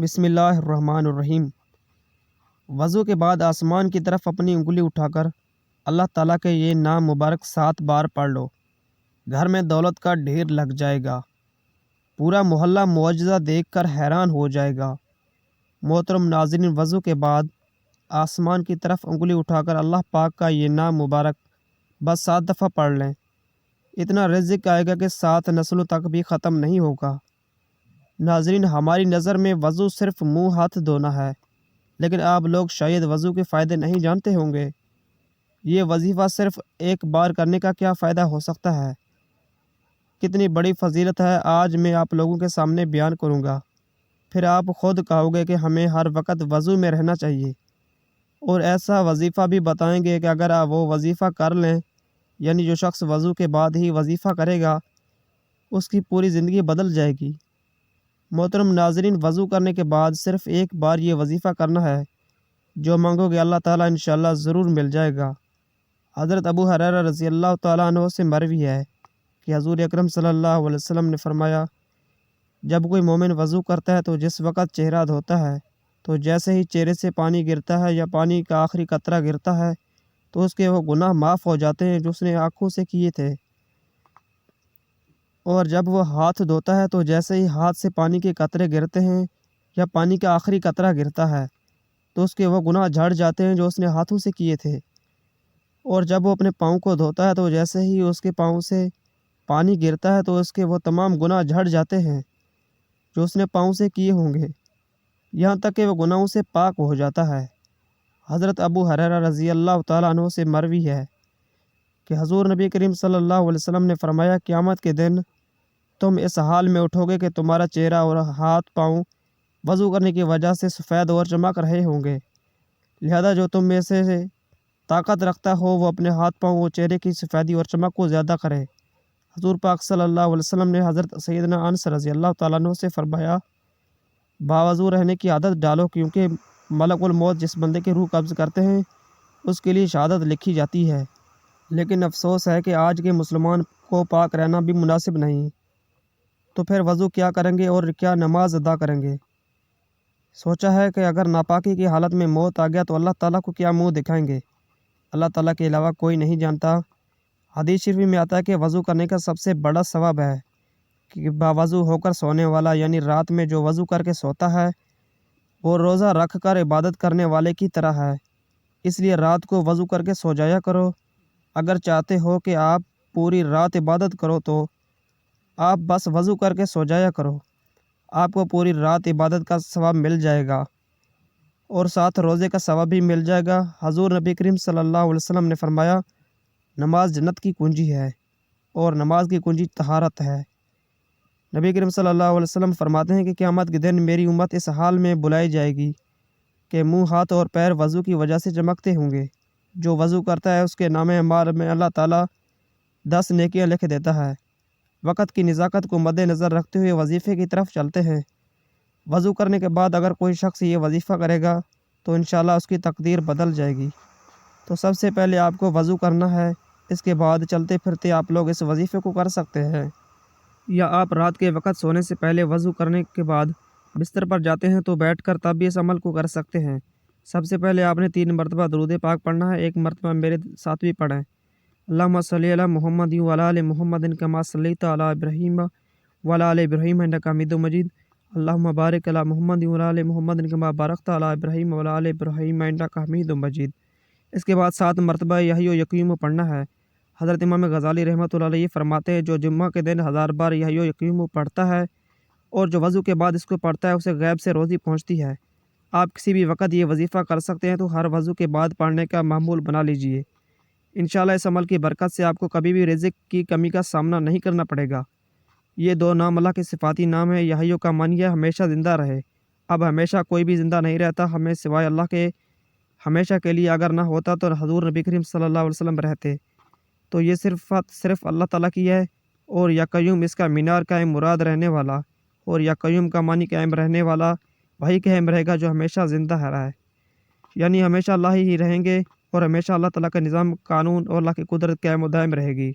بسم اللہ الرحمن الرحیم۔ وضو کے بعد آسمان کی طرف اپنی انگلی اٹھا کر اللہ تعالیٰ کے یہ نام مبارک 7 بار پڑھ لو، گھر میں دولت کا ڈھیر لگ جائے گا، پورا محلہ معجزہ دیکھ کر حیران ہو جائے گا۔ محترم ناظرین، وضو کے بعد آسمان کی طرف انگلی اٹھا کر اللہ پاک کا یہ نام مبارک بس 7 دفعہ پڑھ لیں، اتنا رزق آئے گا کہ 7 نسلوں تک بھی ختم نہیں ہوگا۔ ناظرین، ہماری نظر میں وضو صرف منہ ہاتھ دھونا ہے، لیکن آپ لوگ شاید وضو کے فائدے نہیں جانتے ہوں گے۔ یہ وظیفہ صرف ایک بار کرنے کا کیا فائدہ ہو سکتا ہے، کتنی بڑی فضیلت ہے، آج میں آپ لوگوں کے سامنے بیان کروں گا۔ پھر آپ خود کہو گے کہ ہمیں ہر وقت وضو میں رہنا چاہیے، اور ایسا وظیفہ بھی بتائیں گے کہ اگر آپ وہ وظیفہ کر لیں، یعنی جو شخص وضو کے بعد ہی وظیفہ کرے گا اس کی پوری زندگی بدل جائے گی۔ محترم ناظرین، وضو کرنے کے بعد صرف ایک بار یہ وظیفہ کرنا ہے، جو مانگو گے اللہ تعالیٰ انشاءاللہ ضرور مل جائے گا۔ حضرت ابو ہریرہ رضی اللہ تعالیٰ عنہ سے مروی ہے کہ حضور اکرم صلی اللہ علیہ وسلم نے فرمایا، جب کوئی مومن وضو کرتا ہے تو جس وقت چہرہ دھوتا ہے تو جیسے ہی چہرے سے پانی گرتا ہے یا پانی کا آخری قطرہ گرتا ہے تو اس کے وہ گناہ معاف ہو جاتے ہیں جو اس نے آنکھوں سے کیے تھے، اور جب وہ ہاتھ دھوتا ہے تو جیسے ہی ہاتھ سے پانی کے قطرے گرتے ہیں یا پانی کا آخری قطرہ گرتا ہے تو اس کے وہ گناہ جھڑ جاتے ہیں جو اس نے ہاتھوں سے کیے تھے، اور جب وہ اپنے پاؤں کو دھوتا ہے تو جیسے ہی اس کے پاؤں سے پانی گرتا ہے تو اس کے وہ تمام گناہ جھڑ جاتے ہیں جو اس نے پاؤں سے کیے ہوں گے، یہاں تک کہ وہ گناہوں سے پاک ہو جاتا ہے۔ حضرت ابو ہریرہ رضی اللہ تعالیٰ عنہ سے مروی ہے کہ حضور نبی کریم صلی اللہ علیہ وسلم نے فرمایا، قیامت کے دن تم اس حال میں اٹھو گے کہ تمہارا چہرہ اور ہاتھ پاؤں وضو کرنے کی وجہ سے سفید اور چمک رہے ہوں گے، لہذا جو تم میں سے طاقت رکھتا ہو وہ اپنے ہاتھ پاؤں اور چہرے کی سفیدی اور چمک کو زیادہ کرے۔ حضور پاک صلی اللہ علیہ وسلم نے حضرت سیدنا انس رضی اللہ تعالیٰ عنہ سے فرمایا، باوضو رہنے کی عادت ڈالو، کیونکہ ملک الموت جس بندے کی روح قبض کرتے ہیں اس کے لیے شہادت لکھی جاتی ہے، لیکن افسوس ہے کہ آج کے مسلمان کو پاک رہنا بھی مناسب نہیں، تو پھر وضو کیا کریں گے اور کیا نماز ادا کریں گے؟ سوچا ہے کہ اگر ناپاکی کی حالت میں موت آ گیا تو اللہ تعالیٰ کو کیا منہ دکھائیں گے؟ اللہ تعالیٰ کے علاوہ کوئی نہیں جانتا۔ حدیث شریف میں آتا ہے کہ وضو کرنے کا سب سے بڑا ثواب ہے کہ باوضو ہو کر سونے والا، یعنی رات میں جو وضو کر کے سوتا ہے وہ روزہ رکھ کر عبادت کرنے والے کی طرح ہے، اس لیے رات کو وضو کر کے سو جایا کرو۔ اگر چاہتے ہو کہ آپ پوری رات عبادت کرو تو آپ بس وضو کر کے سو جایا کرو، آپ کو پوری رات عبادت کا ثواب مل جائے گا اور ساتھ روزے کا ثواب بھی مل جائے گا۔ حضور نبی کریم صلی اللہ علیہ وسلم نے فرمایا، نماز جنت کی کنجی ہے اور نماز کی کنجی طہارت ہے۔ نبی کریم صلی اللہ علیہ وسلم فرماتے ہیں کہ قیامت کے دن میری امت اس حال میں بلائی جائے گی کہ منہ، ہاتھ اور پیر وضو کی وجہ سے چمکتے ہوں گے۔ جو وضو کرتا ہے اس کے نام اعمال میں اللہ تعالیٰ 10 نیکیاں لکھ دیتا ہے۔ وقت کی نزاکت کو مد نظر رکھتے ہوئے وظیفے کی طرف چلتے ہیں۔ وضو کرنے کے بعد اگر کوئی شخص یہ وظیفہ کرے گا تو انشاءاللہ اس کی تقدیر بدل جائے گی۔ تو سب سے پہلے آپ کو وضو کرنا ہے، اس کے بعد چلتے پھرتے آپ لوگ اس وظیفے کو کر سکتے ہیں، یا آپ رات کے وقت سونے سے پہلے وضو کرنے کے بعد بستر پر جاتے ہیں تو بیٹھ کر تب بھی اس عمل کو کر سکتے ہیں۔ سب سے پہلے آپ نے 3 مرتبہ درود پاک پڑھنا ہے، 1 مرتبہ میرے ساتھ بھی پڑھیں۔ اللہم صلی علی محمد وعلی آل محمد کما صلیت علی ابراہیم وعلی آل ابراہیم انک حمید مجید، اللہم بارک علی محمد وعلی آل محمد کما بارکت علی ابراہیم وعلی آل ابراہیم انک حمید مجید۔ اس کے بعد 7 مرتبہ یحیی و یقیوم پڑھنا ہے۔ حضرت امام غزالی رحمۃ اللہ علیہ فرماتے ہیں، جو جمعہ کے دن 1000 بار یحیی و یقیوم پڑھتا ہے اور جو وضو کے بعد اس کو پڑھتا ہے اسے غیب سے روزی پہنچتی ہے۔ آپ کسی بھی وقت یہ وظیفہ کر سکتے ہیں، تو ہر وضو کے بعد پڑھنے کا معمول بنا لیجئے۔ انشاءاللہ اس عمل کی برکت سے آپ کو کبھی بھی رزق کی کمی کا سامنا نہیں کرنا پڑے گا۔ یہ 2 نام اللہ کے صفاتی نام ہے۔ یحیی کا معنی ہے ہمیشہ زندہ رہے۔ اب ہمیشہ کوئی بھی زندہ نہیں رہتا، ہمیں سوائے اللہ کے ہمیشہ کے لیے اگر نہ ہوتا تو حضور نبی کریم صلی اللہ علیہ وسلم رہتے۔ تو یہ صرف اللہ تعالیٰ کی ہے، اور یا قیوم اس کا مینار قائم مراد رہنے والا، اور یا قیوم کا معنی قائم رہنے والا وہی قائم رہے گا جو ہمیشہ زندہ رہا ہے، یعنی ہمیشہ اللہ ہی رہیں گے اور ہمیشہ اللہ تعالیٰ کا نظام، قانون اور اللہ کی قدرت قائم و دائم رہے گی۔